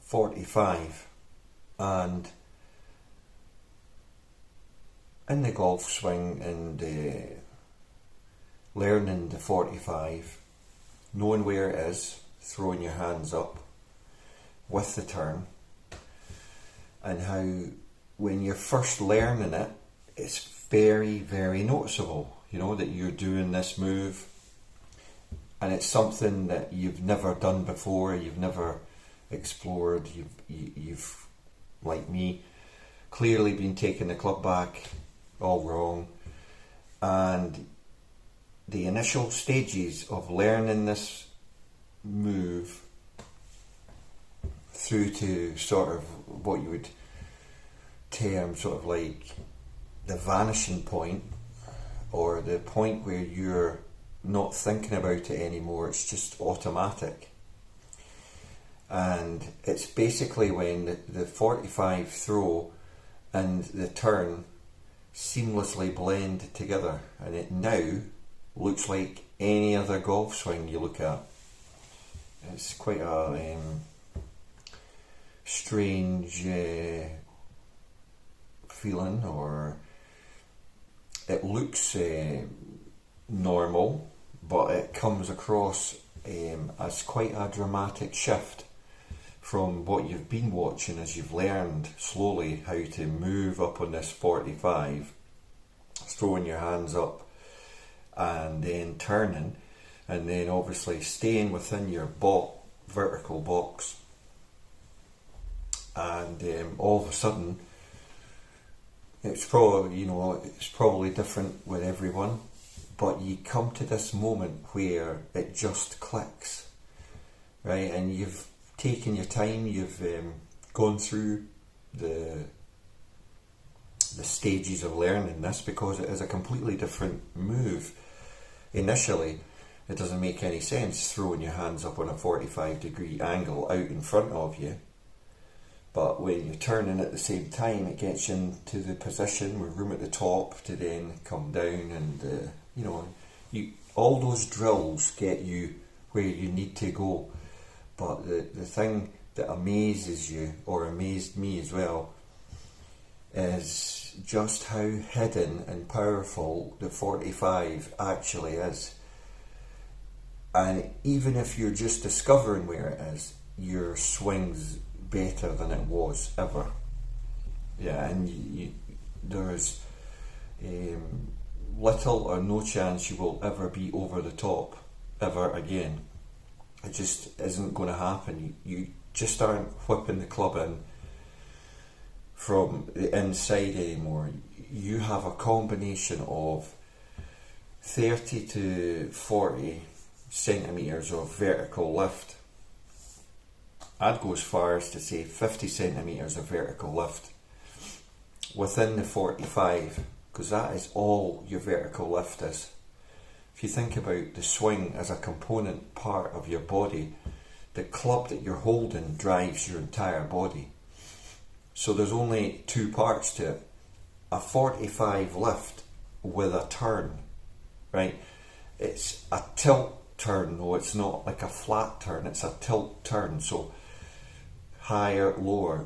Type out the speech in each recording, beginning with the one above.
45, and in the golf swing and learning the 45, knowing where it is, throwing your hands up with the turn, and how when you're first learning it, it's very, very noticeable, that you're doing this move, and it's something that you've never done before, you've never explored, you've like me, clearly been taking the club back all wrong, and the initial stages of learning this move through to sort of what you would term sort of like the vanishing point, or the point where you're not thinking about it anymore, it's just automatic. And it's basically when the 45 throw and the turn seamlessly blend together, and it now looks like any other golf swing you look at. It's quite a strange feeling, or it looks normal, but it comes across as quite a dramatic shift from what you've been watching as you've learned slowly how to move up on this 45, throwing your hands up and then turning, and then obviously staying within your vertical box, and all of a sudden it's probably different with everyone, but you come to this moment where it just clicks, right? And you've taken your time, you've gone through the stages of learning this, because it is a completely different move. Initially, it doesn't make any sense throwing your hands up on a 45-degree angle out in front of you. But when you're turning at the same time, it gets you into the position with room at the top to then come down, and all those drills get you where you need to go. But the thing that amazes you, or amazed me as well, is just how hidden and powerful the 45 actually is. And even if you're just discovering where it is, your swing's better than it was ever. Yeah, and there's little or no chance you will ever be over the top ever again. It just isn't going to happen. You just aren't whipping the club in from the inside anymore. You have a combination of 30 to 40 centimetres of vertical lift. I'd go as far as to say 50 centimetres of vertical lift within the 45, because that is all your vertical lift is. If you think about the swing as a component part of your body, the club that you're holding drives your entire body. So there's only two parts to it. A 45 lift with a turn, right? It's a tilt turn, though it's not like a flat turn, it's a tilt turn. So higher, lower.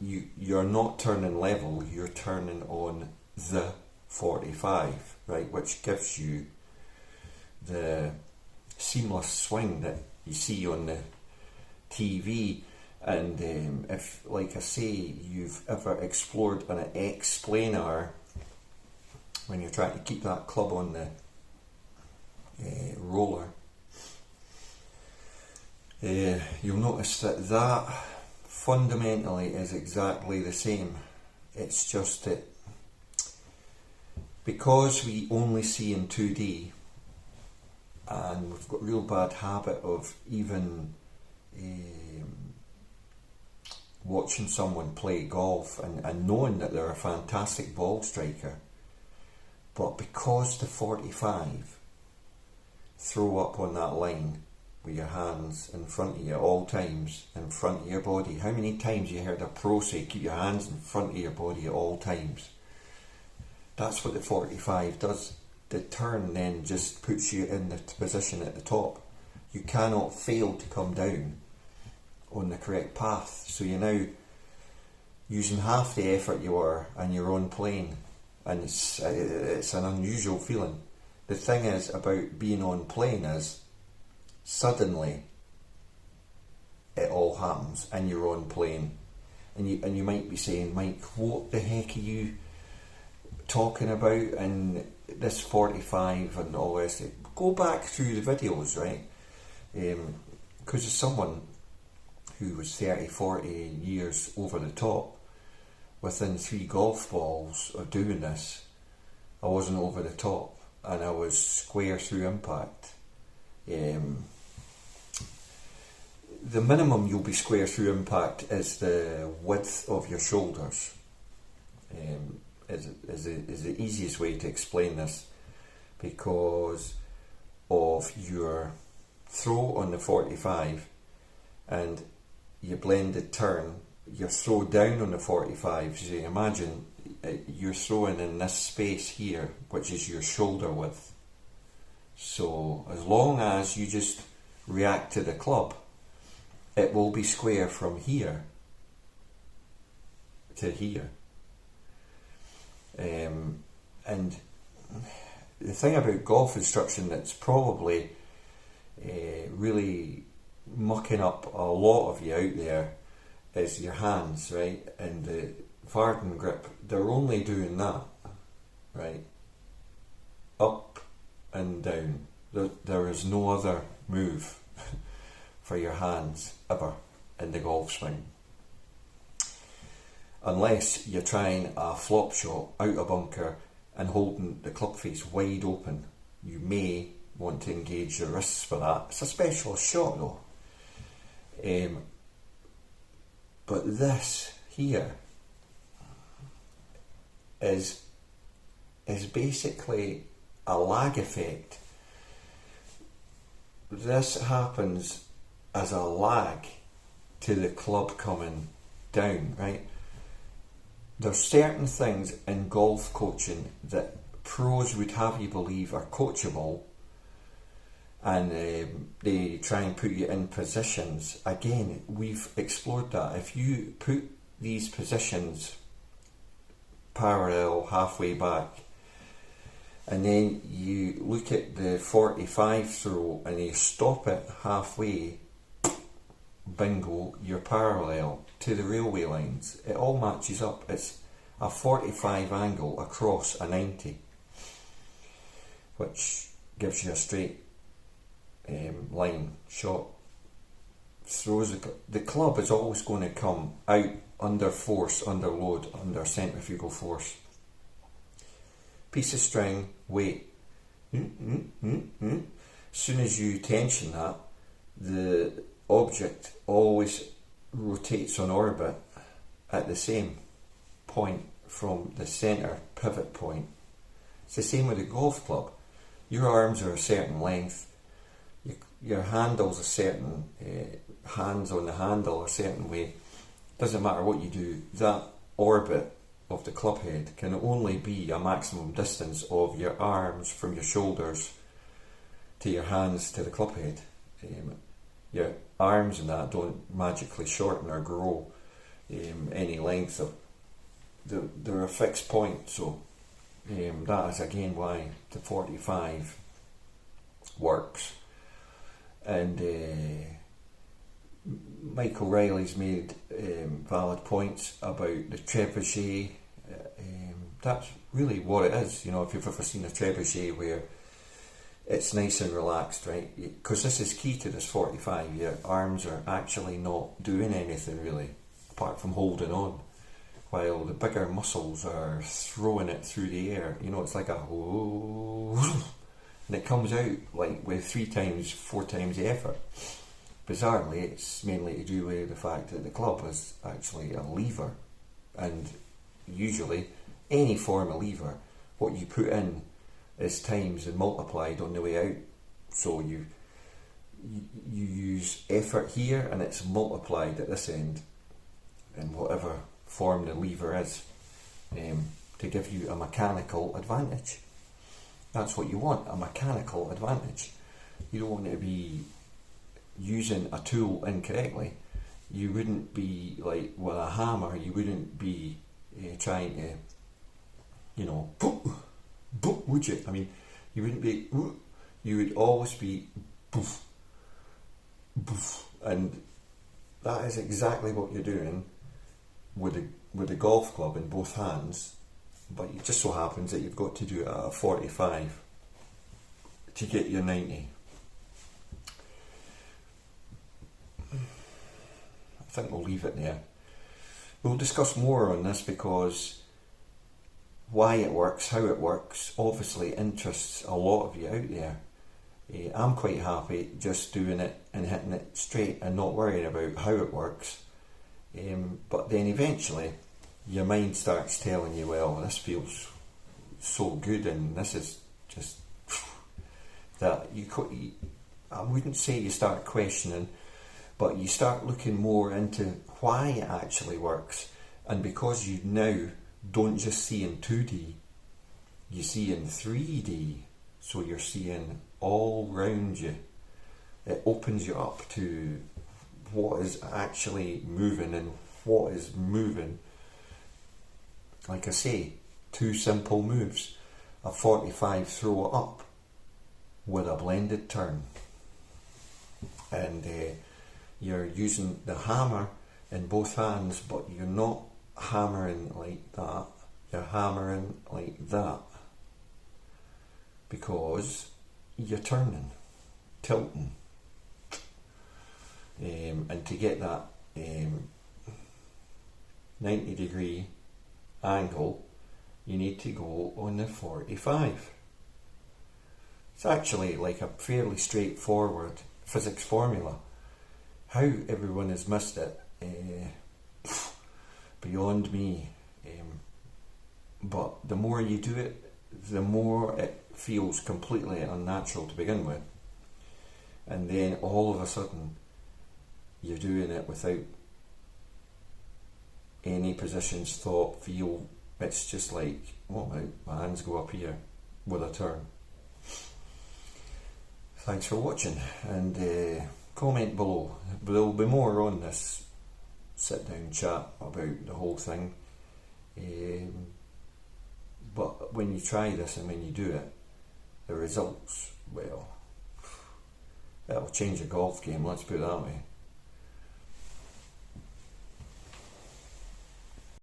You're not turning level, you're turning on the 45, right, which gives you the seamless swing that you see on the TV. And if, like I say, you've ever explored an X-planar, when you're trying to keep that club on the roller, you'll notice that fundamentally is exactly the same. It's just that because we only see in 2D, and we've got a real bad habit of even watching someone play golf and knowing that they're a fantastic ball striker, but because the 45 throw up on that line with your hands in front of you at all times, in front of your body. How many times you heard a pro say, keep your hands in front of your body at all times? That's what the 45 does. The turn then just puts you in the position at the top. You cannot fail to come down on the correct path. So you're now using half the effort you were and you're on plane, and it's an unusual feeling. The thing is about being on plane is suddenly it all happens and you're on plane, and you might be saying, Mike, what the heck are you talking about, and this 45 and all this. Go back through the videos, right? Because as someone who was 30, 40 years over the top, within 3 golf balls of doing this, I wasn't over the top and I was square through impact. The minimum you'll be square through impact is the width of your shoulders. Is the easiest way to explain this, because of your throw on the 45 and your blended turn, your throw down on the 45. So you imagine you're throwing in this space here, which is your shoulder width. So as long as you just react to the club, it will be square from here to here. And the thing about golf instruction that's probably really mucking up a lot of you out there is your hands, right? And the Varden grip, they're only doing that, right? Up and down. There is no other move for your hands ever in the golf swing. Unless you're trying a flop shot out a bunker and holding the club face wide open, you may want to engage your wrists for that. It's a specialist shot though. But this here is basically a lag effect. This happens as a lag to the club coming down, right? There's certain things in golf coaching that pros would have you believe are coachable, and they try and put you in positions. Again, we've explored that. If you put these positions parallel halfway back, and then you look at the 45 throw and you stop it halfway, bingo, you're parallel to the railway lines. It all matches up. It's a 45 angle across a 90, which gives you a straight line shot. Throws the club is always going to come out under force, under load, under centrifugal force. Piece of string, weight. As soon as you tension that, the object always rotates on orbit at the same point from the centre pivot point. It's the same with a golf club. Your arms are a certain length, your handle's a certain, hands on the handle a certain way. Doesn't matter what you do, that orbit of the club head can only be a maximum distance of your arms from your shoulders to your hands to the club head. Your arms and that don't magically shorten or grow any length. Of they're a fixed point. So that is again why the 45 works. And Michael Riley's made valid points about the trebuchet. That's really what it is. You know, if you've ever seen a trebuchet where it's nice and relaxed, right? Because this is key to this 45. Your arms are actually not doing anything really, apart from holding on, while the bigger muscles are throwing it through the air. You know, it's like a whoo, and it comes out like with 3 times, 4 times the effort. Bizarrely, it's mainly to do with the fact that the club is actually a lever, and usually any form of lever, what you put in is times and multiplied on the way out. So you use effort here and it's multiplied at this end in whatever form the lever is, to give you a mechanical advantage. That's what you want, a mechanical advantage. You don't want to be using a tool incorrectly you wouldn't be like with a hammer, you wouldn't be trying to, boop, boop, would you? I mean, you wouldn't be, you would always be boof, boof, and that is exactly what you're doing with a golf club in both hands, but it just so happens that you've got to do it at a 45 to get your 90. I think we'll leave it there. We'll discuss more on this because why it works, how it works, obviously interests a lot of you out there. I'm quite happy just doing it and hitting it straight and not worrying about how it works. But then eventually your mind starts telling you, well, this feels so good and this is just that I wouldn't say you start questioning, but you start looking more into why it actually works. And because you now don't just see in 2D, you see in 3D, so you're seeing all round you. It opens you up to what is actually moving and what is moving. Like I say, 2 simple moves. A 45 throw up with a blended turn. And you're using the hammer in both hands, but you're not hammering like that. You're hammering like that. Because you're turning, tilting. And to get that 90 degree angle, you need to go on the 45. It's actually like a fairly straightforward physics formula. How everyone has missed it, beyond me. But the more you do it, the more it feels completely unnatural to begin with. And then all of a sudden, you're doing it without any positions, thought, feel. It's just like, oh, my hands go up here with a turn. Thanks for watching, and comment below. There'll be more on this sit down chat about the whole thing. But when you try this and when you do it, the results, well, that'll change a golf game, let's put it that way.